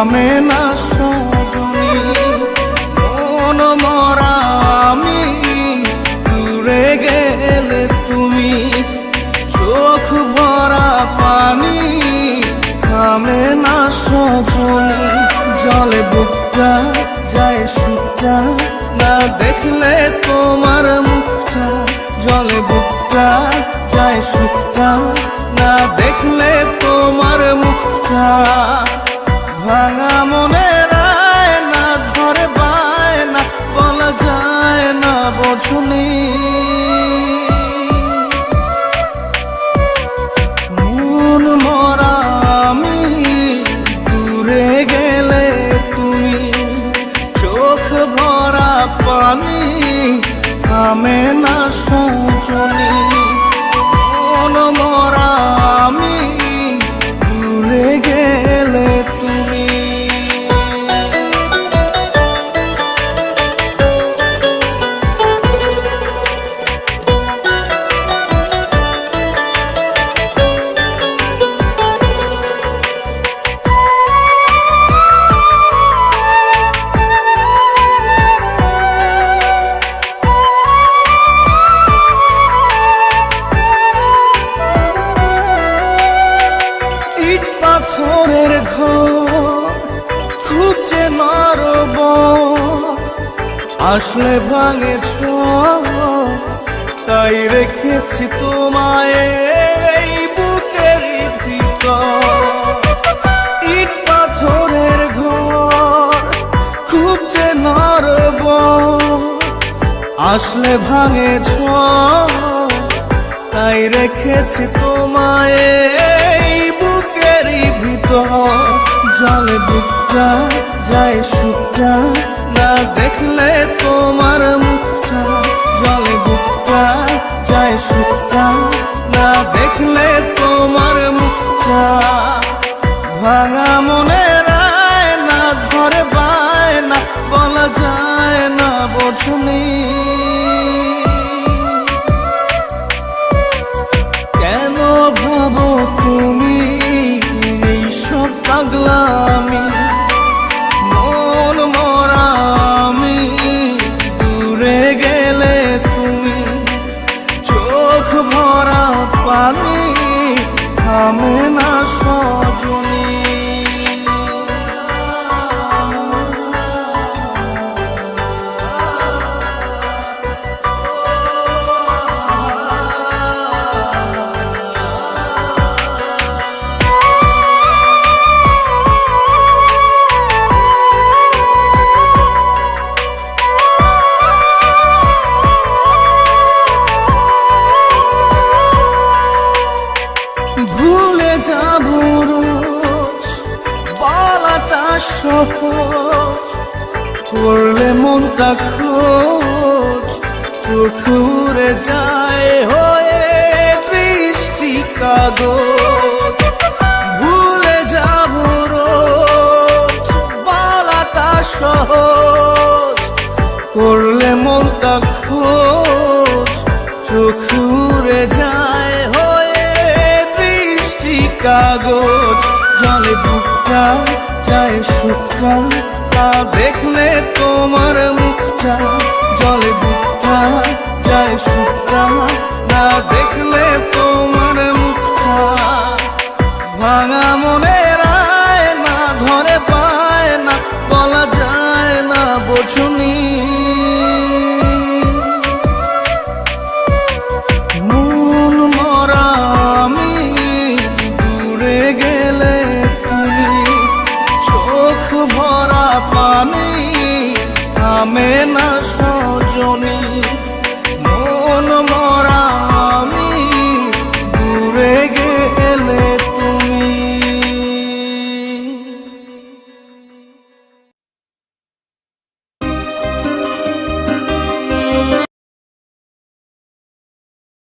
থামে না সজনী। মন মরা আমি, দূরে গেলে তুমি, চোখ ভরা পানি, থামে না সজনী। জলে বুকটা যায় শুকটা, না দেখলে তোমার মুখটা। জলে বুকটা যায় শুকটা, না দেখলে তোমার মুখটা। ভাঙা মনের আয়না ধরে বায়না, বলা যায় না বোঝনি। মন মরা আমি, দূরে গেলে তুমি, চোখ ভরা পানি, থামে না সজনী। মন মরা আমি, দূরে গেলে তুমি। পাথরের ঘর খুব যে নরব, আসলে ভাঙেছ তাই রেখেছি তোমায় এই বুকের ভিতর। ইট পাথরের ঘর খুব যে নরব, আসলে ভাঙেছ তাই রেখেছি তোমায় এই বুকের ভিতর। জলে বুকটা যায় শুকটা, না দেখলে তোমার মুখটা। জলে বুকটা যায় শুকটা, না দেখলে তোমার মুখটা। ভাঙা মনের আয়না ধরে বায়না, বলা যায় না বোঝনি। কেন ভাবো তুমি এইসব পাগলামি? মন মরা আমি, দূরে গেলে তুমি, চোখ ভরা পানি, থামে না সজনী। ভুলে যাব রোজ বলাটা সহজ, করলে মনটা খোঁজ, চোখ উড়ে যায় হয়ে দৃষ্টি কাগজ। ভুলে যাব রোজ বলাটা সহজ, করলে মনটা খোঁজ, চোখ উড়ে যায় কাগজ। জলে বুকটা যায় শুকটা, তা দেখলে তোমার মুখটা। জলে বুকটা যায় শুকটা, না দেখলে তোমার মুখটা। ভাঙা মনের আয়না ধরে বায়না, বলা যায় না বোঝনি। মন মরা আমি, দূরে গেলে তুমি, চোখ ভরা পানি, থামে না সজনী।